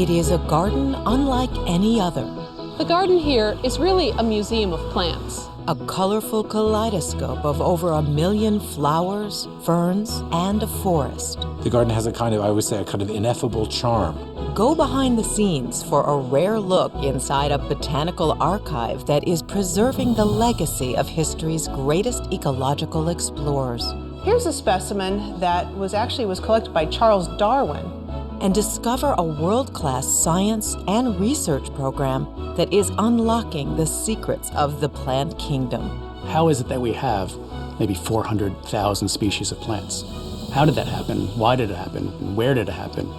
It is a garden unlike any other. The garden here is really a museum of plants. A colorful kaleidoscope of over 1 million flowers, ferns, and a forest. The garden has a kind of, I always say, a kind of ineffable charm. Go behind the scenes for a rare look inside a botanical archive that is preserving the legacy of history's greatest ecological explorers. Here's a specimen that was collected by Charles Darwin. And discover a world-class science and research program that is unlocking the secrets of the plant kingdom. How is it that we have maybe 400,000 species of plants? How did that happen? Why did it happen? And where did it happen?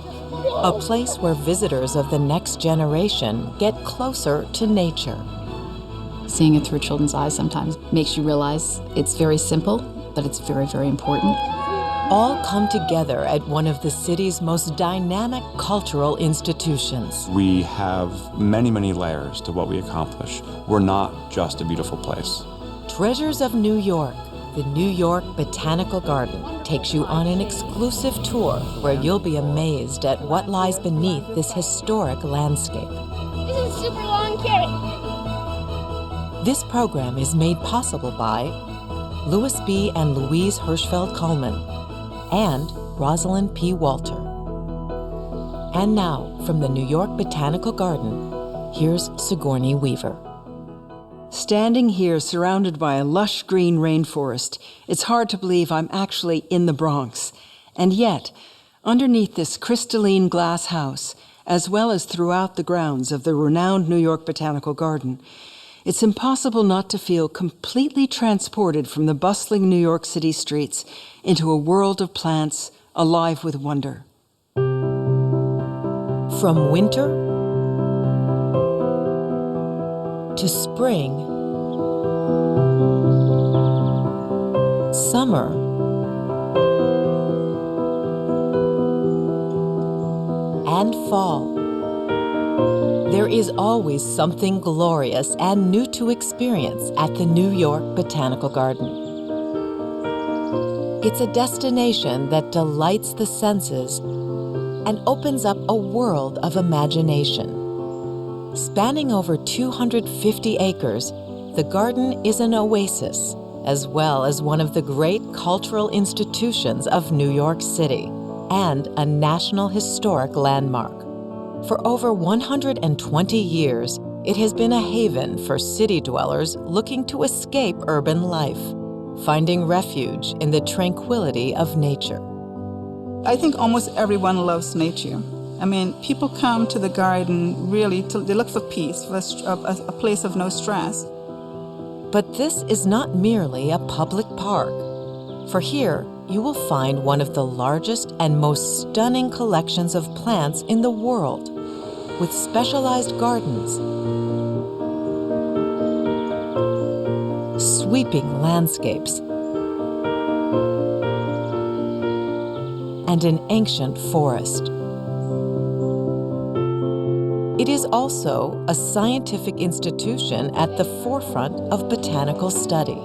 A place where visitors of the next generation get closer to nature. Seeing it through children's eyes sometimes makes you realize it's very simple, but it's very, very important. All come together at one of the city's most dynamic cultural institutions. We have many, many layers to what we accomplish. We're not just a beautiful place. Treasures of New York, the New York Botanical Garden, takes you on an exclusive tour where you'll be amazed at what lies beneath this historic landscape. This is a super long carrot. This program is made possible by Louis B. and Louise Hirschfeld Coleman, and Rosalind P. Walter. And now, from the New York Botanical Garden, here's Sigourney Weaver. Standing here surrounded by a lush green rainforest, it's hard to believe I'm actually in the Bronx. And yet, underneath this crystalline glass house, as well as throughout the grounds of the renowned New York Botanical Garden, it's impossible not to feel completely transported from the bustling New York City streets into a world of plants alive with wonder. From winter to spring, summer, and fall, there is always something glorious and new to experience at the New York Botanical Garden. It's a destination that delights the senses and opens up a world of imagination. Spanning over 250 acres, the garden is an oasis, as well as one of the great cultural institutions of New York City and a National Historic Landmark. For over 120 years, it has been a haven for city dwellers looking to escape urban life, finding refuge in the tranquility of nature. I think almost everyone loves nature. I mean, people come to the garden really they look for peace, for a place of no stress. But this is not merely a public park. For here, you will find one of the largest and most stunning collections of plants in the world, with specialized gardens, sweeping landscapes, and an ancient forest. It is also a scientific institution at the forefront of botanical study.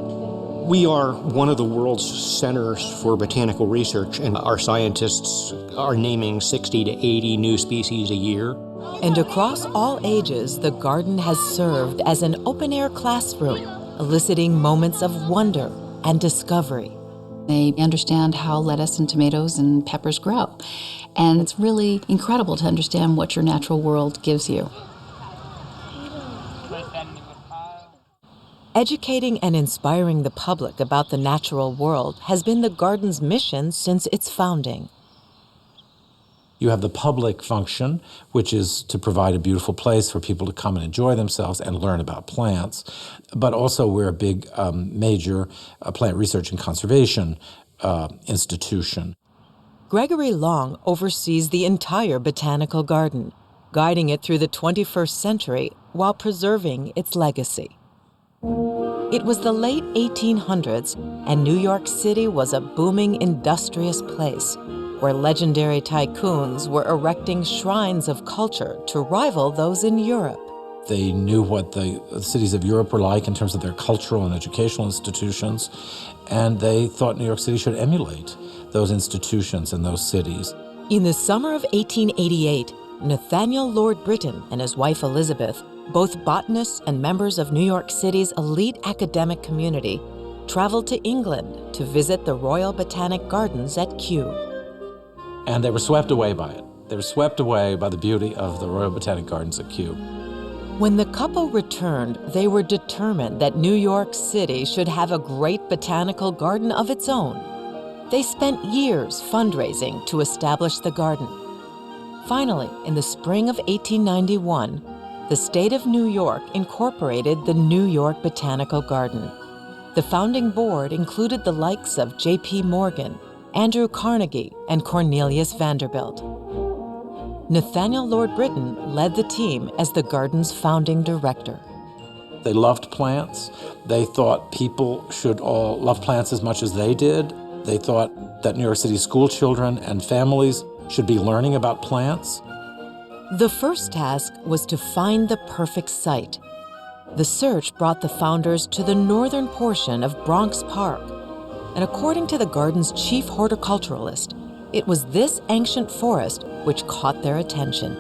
We are one of the world's centers for botanical research, and our scientists are naming 60 to 80 new species a year. And across all ages, the garden has served as an open-air classroom, eliciting moments of wonder and discovery. They understand how lettuce and tomatoes and peppers grow. And it's really incredible to understand what your natural world gives you. Educating and inspiring the public about the natural world has been the garden's mission since its founding. You have the public function, which is to provide a beautiful place for people to come and enjoy themselves and learn about plants. But also we're a big, major plant research and conservation institution. Gregory Long oversees the entire botanical garden, guiding it through the 21st century while preserving its legacy. It was the late 1800s, and New York City was a booming, industrious place where legendary tycoons were erecting shrines of culture to rival those in Europe. They knew what the cities of Europe were like in terms of their cultural and educational institutions, and they thought New York City should emulate those institutions and those cities. In the summer of 1888, Nathaniel Lord Britton and his wife Elizabeth, both botanists and members of New York City's elite academic community, traveled to England to visit the Royal Botanic Gardens at Kew. And they were swept away by it. They were swept away by the beauty of the Royal Botanic Gardens at Kew. When the couple returned, they were determined that New York City should have a great botanical garden of its own. They spent years fundraising to establish the garden. Finally, in the spring of 1891, the state of New York incorporated the New York Botanical Garden. The founding board included the likes of J.P. Morgan, Andrew Carnegie, and Cornelius Vanderbilt. Nathaniel Lord Britton led the team as the garden's founding director. They loved plants. They thought people should all love plants as much as they did. They thought that New York City school children and families should be learning about plants. The first task was to find the perfect site. The search brought the founders to the northern portion of Bronx Park, and according to the garden's chief horticulturalist, it was this ancient forest which caught their attention.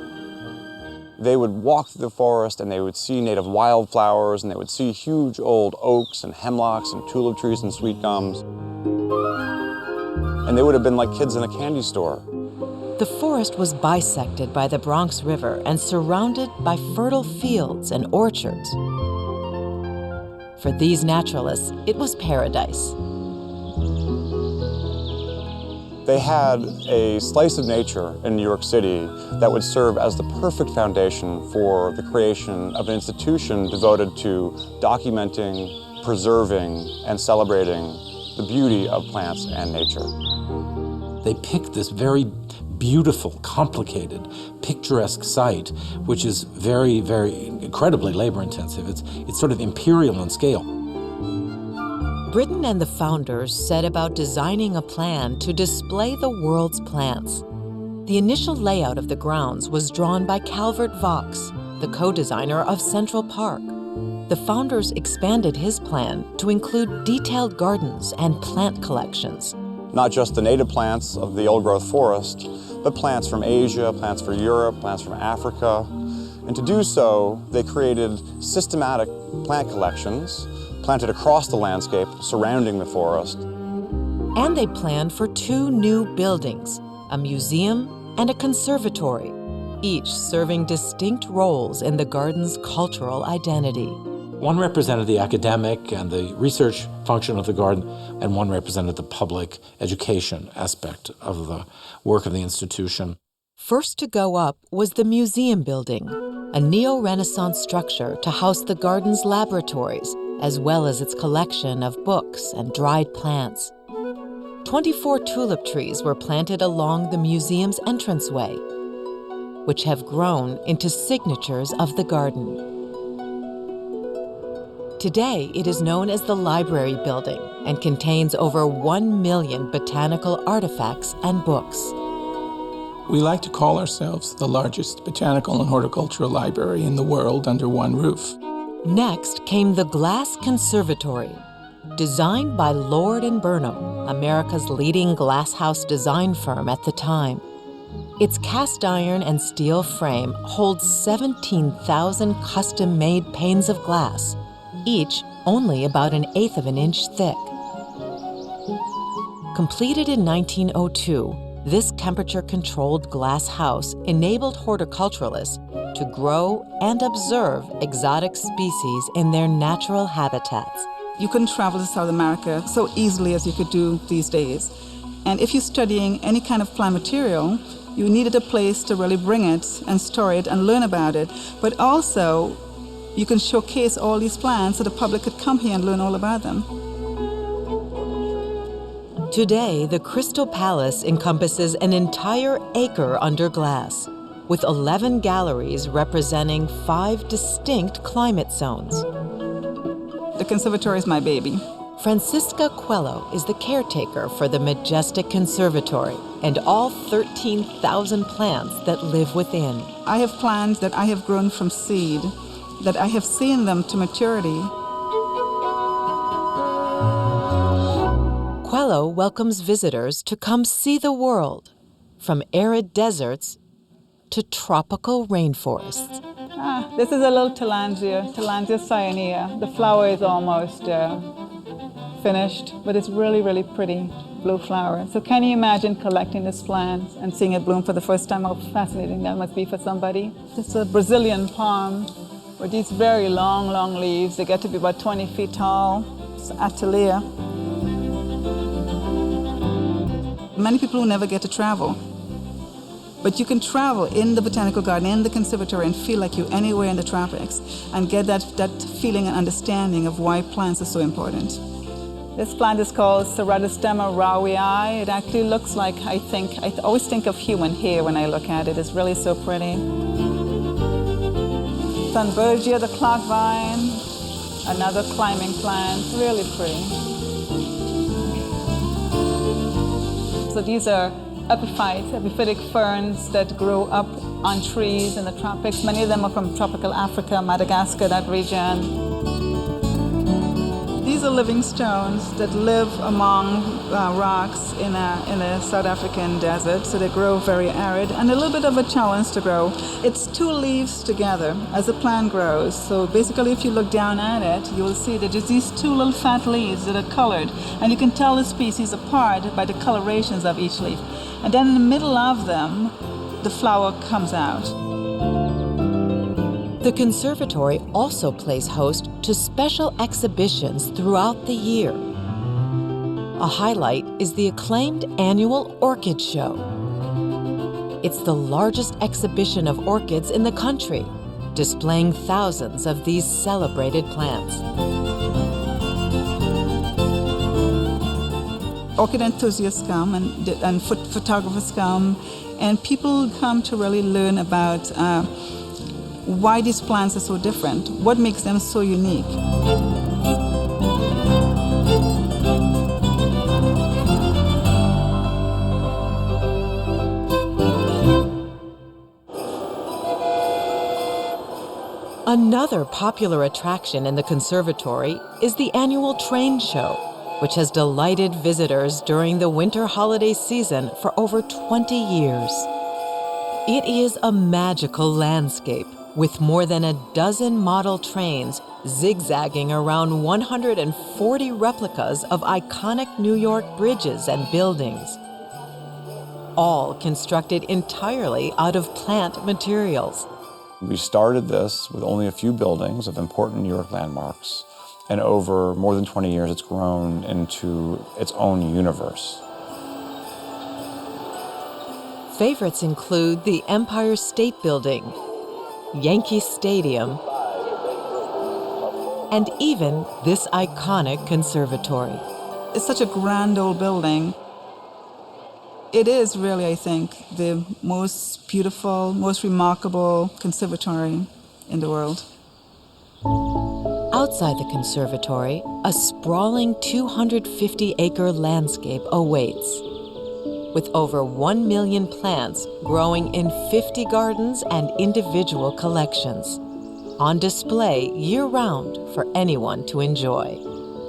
They would walk through the forest and they would see native wildflowers, and they would see huge old oaks and hemlocks and tulip trees and sweet gums. And they would have been like kids in a candy store. The forest was bisected by the Bronx River and surrounded by fertile fields and orchards. For these naturalists, it was paradise. They had a slice of nature in New York City that would serve as the perfect foundation for the creation of an institution devoted to documenting, preserving, and celebrating the beauty of plants and nature. They picked this very beautiful, complicated, picturesque site, which is very, very incredibly labor-intensive. It's sort of imperial in scale. Britton and the founders set about designing a plan to display the world's plants. The initial layout of the grounds was drawn by Calvert Vaux, the co-designer of Central Park. The founders expanded his plan to include detailed gardens and plant collections. Not just the native plants of the old-growth forest, but plants from Asia, plants from Europe, plants from Africa. And to do so, they created systematic plant collections planted across the landscape surrounding the forest. And they planned for 2 new buildings, a museum and a conservatory, each serving distinct roles in the garden's cultural identity. One represented the academic and the research function of the garden, and one represented the public education aspect of the work of the institution. First to go up was the museum building, a neo-Renaissance structure to house the garden's laboratories, as well as its collection of books and dried plants. 24 tulip trees were planted along the museum's entranceway, which have grown into signatures of the garden. Today, it is known as the Library Building and contains over 1 million botanical artifacts and books. We like to call ourselves the largest botanical and horticultural library in the world under one roof. Next came the Glass Conservatory, designed by Lord & Burnham, America's leading glasshouse design firm at the time. Its cast iron and steel frame holds 17,000 custom-made panes of glass, each only about 1/8 of an inch thick. Completed in 1902, this temperature-controlled glass house enabled horticulturalists to grow and observe exotic species in their natural habitats. You couldn't travel to South America so easily as you could do these days. And if you're studying any kind of plant material, you needed a place to really bring it and store it and learn about it. But also, you can showcase all these plants so the public could come here and learn all about them. Today, the Crystal Palace encompasses an entire acre under glass, with 11 galleries representing 5 distinct climate zones. The conservatory is my baby. Francisca Coelho is the caretaker for the majestic conservatory and all 13,000 plants that live within. I have plants that I have grown from seed, that I have seen them to maturity. Coelho welcomes visitors to come see the world, from arid deserts to tropical rainforests. This is a little Tillandsia cyanea. The flower is almost finished, but it's really, really pretty blue flower. So can you imagine collecting this plant and seeing it bloom for the first time? How fascinating that must be for somebody. It's a Brazilian palm with these very long, long leaves. They get to be about 20 feet tall. It's Attalea. Many people who never get to travel. But you can travel in the Botanical Garden, in the Conservatory, and feel like you're anywhere in the tropics and get that feeling and understanding of why plants are so important. This plant is called Ceratostema rowii. It actually looks like, I always think of human hair when I look at it. It's really so pretty. Thunbergia, the clock vine, another climbing plant, really pretty. So these are epiphytic ferns that grow up on trees in the tropics. Many of them are from tropical Africa, Madagascar, that region. These are living stones that live among rocks in a South African desert, so they grow very arid and a little bit of a challenge to grow. It's two leaves together as the plant grows. So basically, if you look down at it, you will see that there's these two little fat leaves that are colored, and you can tell the species apart by the colorations of each leaf. And then in the middle of them, the flower comes out. The Conservatory also plays host to special exhibitions throughout the year. A highlight is the acclaimed annual Orchid Show. It's the largest exhibition of orchids in the country, displaying thousands of these celebrated plants. Orchid enthusiasts come and photographers come, and people come to really learn about why these plants are so different, what makes them so unique. Another popular attraction in the Conservatory is the annual train show, which has delighted visitors during the winter holiday season for over 20 years. It is a magical landscape with more than a dozen model trains zigzagging around 140 replicas of iconic New York bridges and buildings, all constructed entirely out of plant materials. We started this with only a few buildings of important New York landmarks, and over more than 20 years, it's grown into its own universe. Favorites include the Empire State Building, Yankee Stadium, and even this iconic conservatory. It's such a grand old building. It is really, I think, the most beautiful, most remarkable conservatory in the world. Outside the conservatory, a sprawling 250-acre landscape awaits, with over 1 million plants growing in 50 gardens and individual collections, on display year-round for anyone to enjoy.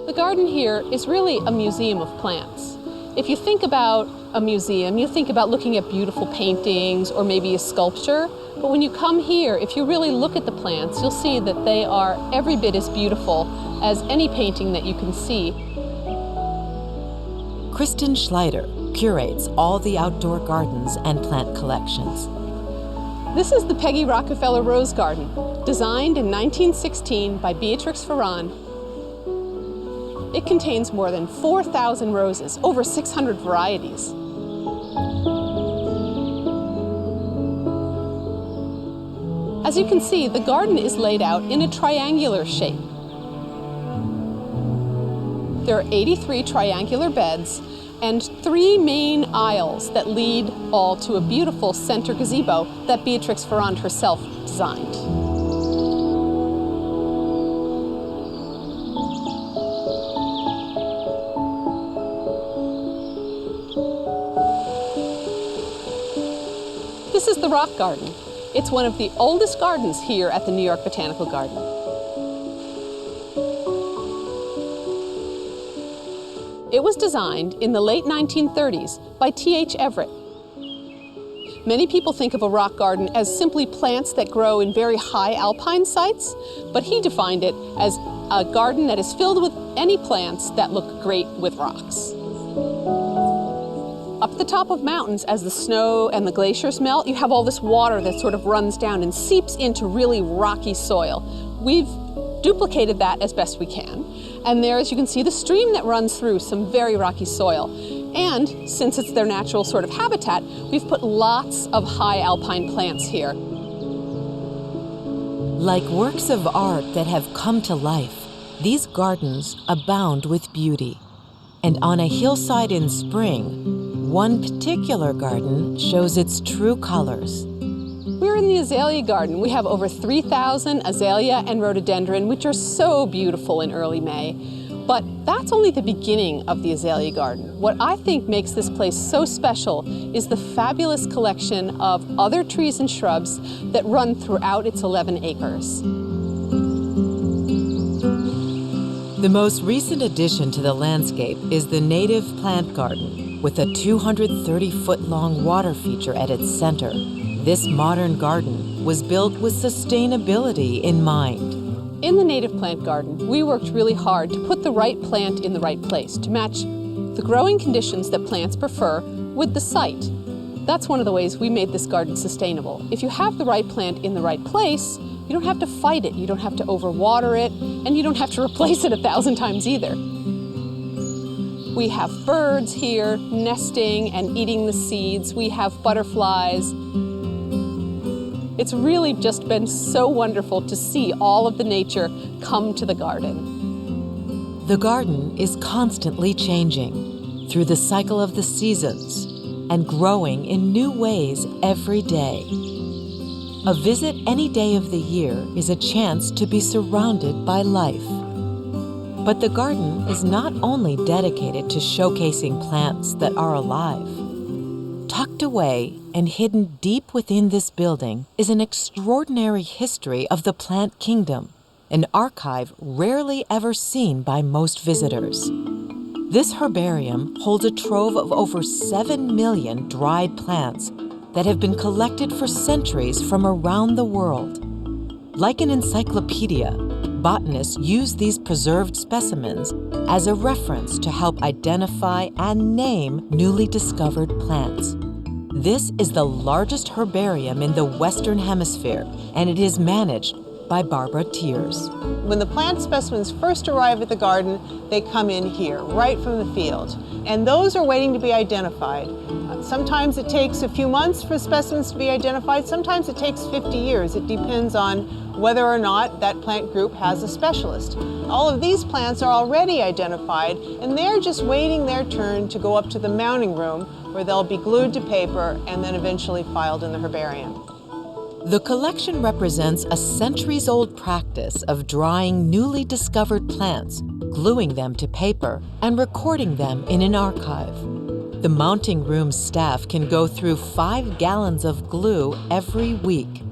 The garden here is really a museum of plants. If you think about a museum, you think about looking at beautiful paintings or maybe a sculpture, but when you come here, if you really look at the plants, you'll see that they are every bit as beautiful as any painting that you can see. Kristen Schleider curates all the outdoor gardens and plant collections. This is the Peggy Rockefeller Rose Garden, designed in 1916 by Beatrix Farran. It contains more than 4,000 roses, over 600 varieties. As you can see, the garden is laid out in a triangular shape. There are 83 triangular beds and 3 main aisles that lead all to a beautiful center gazebo that Beatrix Farran herself designed. This is the Rock Garden. It's one of the oldest gardens here at the New York Botanical Garden. It was designed in the late 1930s by T.H. Everett. Many people think of a rock garden as simply plants that grow in very high alpine sites, but he defined it as a garden that is filled with any plants that look great with rocks. Up at the top of mountains, as the snow and the glaciers melt, you have all this water that sort of runs down and seeps into really rocky soil. We've duplicated that as best we can. And there, as you can see, the stream that runs through some very rocky soil. And since it's their natural sort of habitat, we've put lots of high alpine plants here. Like works of art that have come to life, these gardens abound with beauty. And on a hillside in spring, one particular garden shows its true colors. We're in the azalea garden. We have over 3,000 azalea and rhododendron, which are so beautiful in early May. But that's only the beginning of the azalea garden. What I think makes this place so special is the fabulous collection of other trees and shrubs that run throughout its 11 acres. The most recent addition to the landscape is the native plant garden, with a 230-foot-long water feature at its center. This modern garden was built with sustainability in mind. In the native plant garden, we worked really hard to put the right plant in the right place, to match the growing conditions that plants prefer with the site. That's one of the ways we made this garden sustainable. If you have the right plant in the right place, you don't have to fight it, you don't have to overwater it, and you don't have to replace it 1,000 times either. We have birds here nesting and eating the seeds. We have butterflies. It's really just been so wonderful to see all of the nature come to the garden. The garden is constantly changing through the cycle of the seasons and growing in new ways every day. A visit any day of the year is a chance to be surrounded by life. But the garden is not only dedicated to showcasing plants that are alive. Tucked away and hidden deep within this building is an extraordinary history of the plant kingdom, an archive rarely ever seen by most visitors. This herbarium holds a trove of over 7 million dried plants that have been collected for centuries from around the world. Like an encyclopedia, botanists use these preserved specimens as a reference to help identify and name newly discovered plants. This is the largest herbarium in the Western Hemisphere, and it is managed by Barbara Tears. When the plant specimens first arrive at the garden, they come in here, right from the field. And those are waiting to be identified. Sometimes it takes a few months for specimens to be identified. Sometimes it takes 50 years. It depends on whether or not that plant group has a specialist. All of these plants are already identified, and they're just waiting their turn to go up to the mounting room, where they'll be glued to paper and then eventually filed in the herbarium. The collection represents a centuries-old practice of drawing newly discovered plants, gluing them to paper, and recording them in an archive. The mounting room staff can go through 5 gallons of glue every week.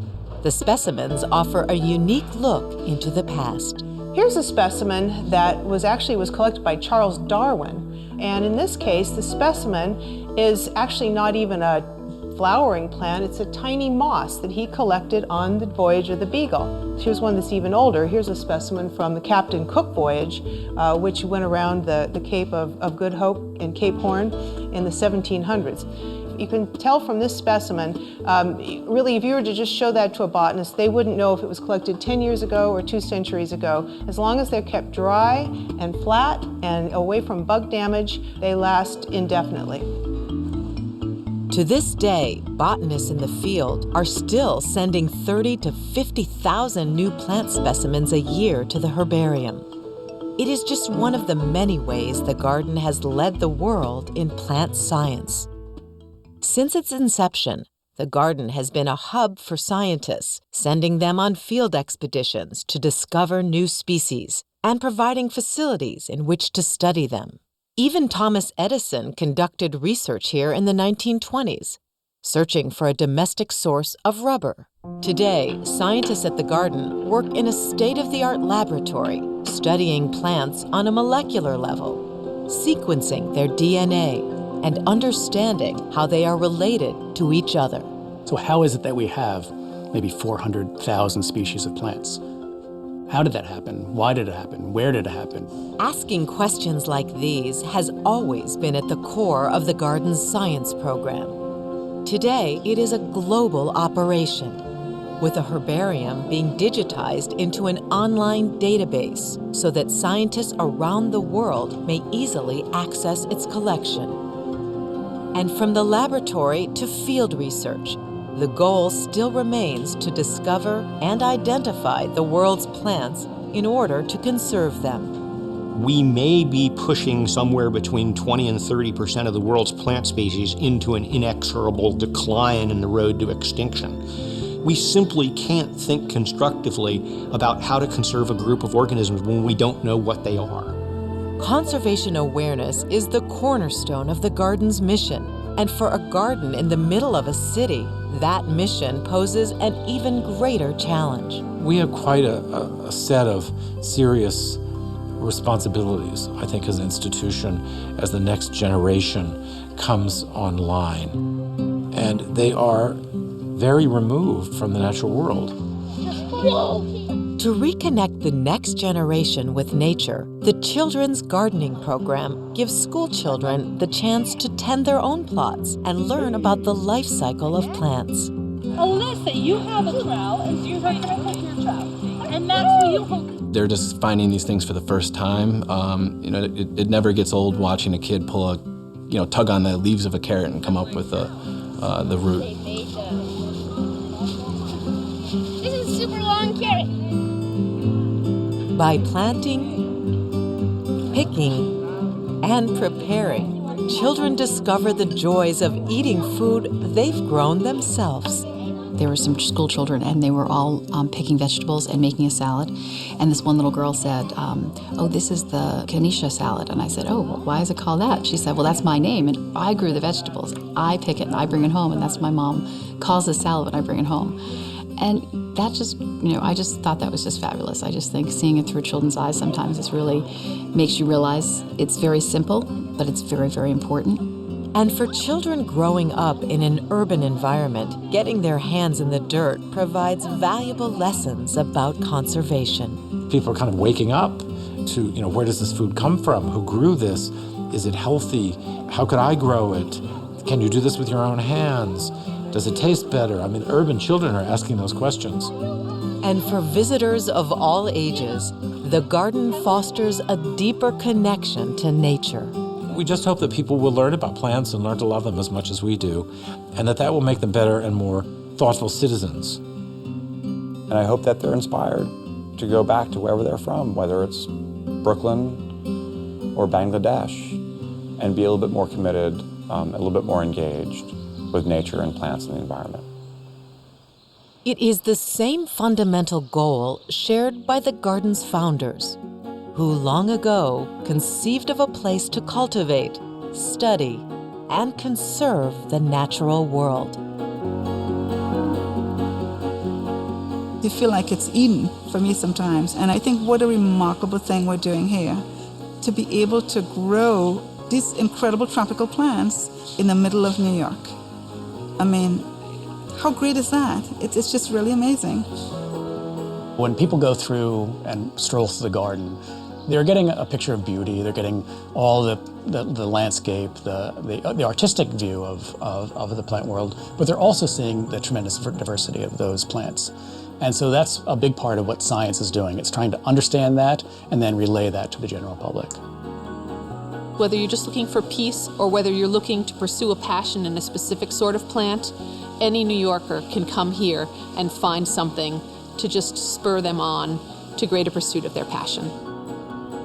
The specimens offer a unique look into the past. Here's a specimen that was collected by Charles Darwin. And in this case, the specimen is actually not even a flowering plant. It's a tiny moss that he collected on the voyage of the Beagle. Here's one that's even older. Here's a specimen from the Captain Cook voyage, which went around the Cape of Good Hope and Cape Horn in the 1700s. You can tell from this specimen, really, if you were to just show that to a botanist, they wouldn't know if it was collected 10 years ago or 2 centuries ago. As long as they're kept dry and flat and away from bug damage, they last indefinitely. To this day, botanists in the field are still sending 30 to 50,000 new plant specimens a year to the herbarium. It is just one of the many ways the garden has led the world in plant science. Since its inception, the garden has been a hub for scientists, sending them on field expeditions to discover new species and providing facilities in which to study them. Even Thomas Edison conducted research here in the 1920s, searching for a domestic source of rubber. Today, scientists at the garden work in a state-of-the-art laboratory, studying plants on a molecular level, sequencing their DNA, and understanding how they are related to each other. So how is it that we have maybe 400,000 species of plants? How did that happen? Why did it happen? Where did it happen? Asking questions like these has always been at the core of the garden's science program. Today, it is a global operation, with a herbarium being digitized into an online database so that scientists around the world may easily access its collection. And from the laboratory to field research, the goal still remains to discover and identify the world's plants in order to conserve them. We may be pushing somewhere between 20 and 30% of the world's plant species into an inexorable decline in the road to extinction. We simply can't think constructively about how to conserve a group of organisms when we don't know what they are. Conservation awareness is the cornerstone of the garden's mission. And for a garden in the middle of a city, that mission poses an even greater challenge. We have quite a set of serious responsibilities, I think, as an institution, as the next generation comes online. And they are very removed from the natural world. To reconnect the next generation with nature, the Children's Gardening Program gives school children the chance to tend their own plots and learn about the life cycle of plants. Alyssa, you have a trowel, and so you're going to hook your trowel. And Max, will you hook? They're just finding these things for the first time. It never gets old watching a kid pull a, tug on the leaves of a carrot and come up with the root. This is a super long carrot. By planting, picking, and preparing, children discover the joys of eating food they've grown themselves. There were some school children, and they were all picking vegetables and making a salad. And this one little girl said, oh, this is the Kenesha salad. And I said, oh, well, why is it called that? She said, well, that's my name, and I grew the vegetables. I pick it, and I bring it home, and that's what my mom calls the salad when I bring it home. And that just, I just thought that was just fabulous. I just think seeing it through children's eyes sometimes is really makes you realize it's very simple, but it's very, very important. And for children growing up in an urban environment, getting their hands in the dirt provides valuable lessons about conservation. People are kind of waking up to, where does this food come from? Who grew this? Is it healthy? How could I grow it? Can you do this with your own hands? Does it taste better? Urban children are asking those questions. And for visitors of all ages, the garden fosters a deeper connection to nature. We just hope that people will learn about plants and learn to love them as much as we do, and that will make them better and more thoughtful citizens. And I hope that they're inspired to go back to wherever they're from, whether it's Brooklyn or Bangladesh, and be a little bit more committed, a little bit more engaged with nature and plants and the environment. It is the same fundamental goal shared by the garden's founders, who long ago conceived of a place to cultivate, study, and conserve the natural world. You feel like it's Eden for me sometimes, and I think what a remarkable thing we're doing here, to be able to grow these incredible tropical plants in the middle of New York. How great is that? It's just really amazing. When people go through and stroll through the garden, they're getting a picture of beauty. They're getting all the landscape, the artistic view of the plant world, but they're also seeing the tremendous diversity of those plants. And so that's a big part of what science is doing. It's trying to understand that and then relay that to the general public. Whether you're just looking for peace or whether you're looking to pursue a passion in a specific sort of plant, any New Yorker can come here and find something to just spur them on to greater pursuit of their passion.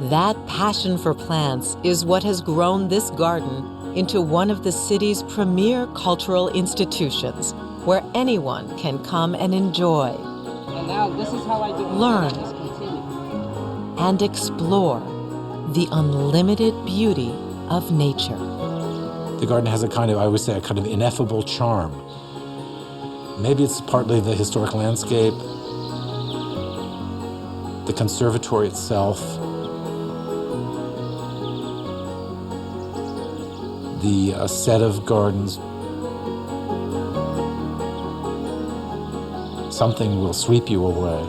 That passion for plants is what has grown this garden into one of the city's premier cultural institutions, where anyone can come and enjoy, and now this is how I do it. learn, and explore the unlimited beauty of nature. The garden has I always say, a kind of ineffable charm. Maybe it's partly the historic landscape, the conservatory itself, the set of gardens, something will sweep you away.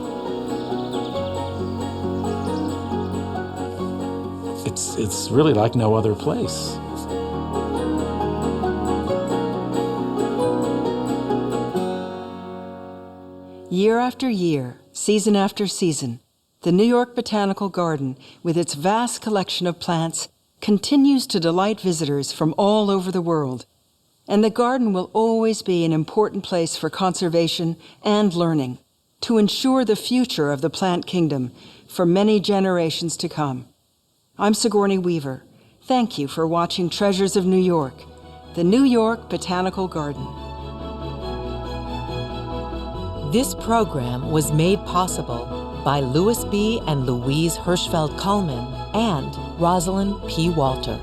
It's really like no other place. Year after year, season after season, the New York Botanical Garden, with its vast collection of plants, continues to delight visitors from all over the world. And the garden will always be an important place for conservation and learning to ensure the future of the plant kingdom for many generations to come. I'm Sigourney Weaver. Thank you for watching Treasures of New York, the New York Botanical Garden. This program was made possible by Louis B. and Louise Hirschfeld Kuhlman and Rosalind P. Walter.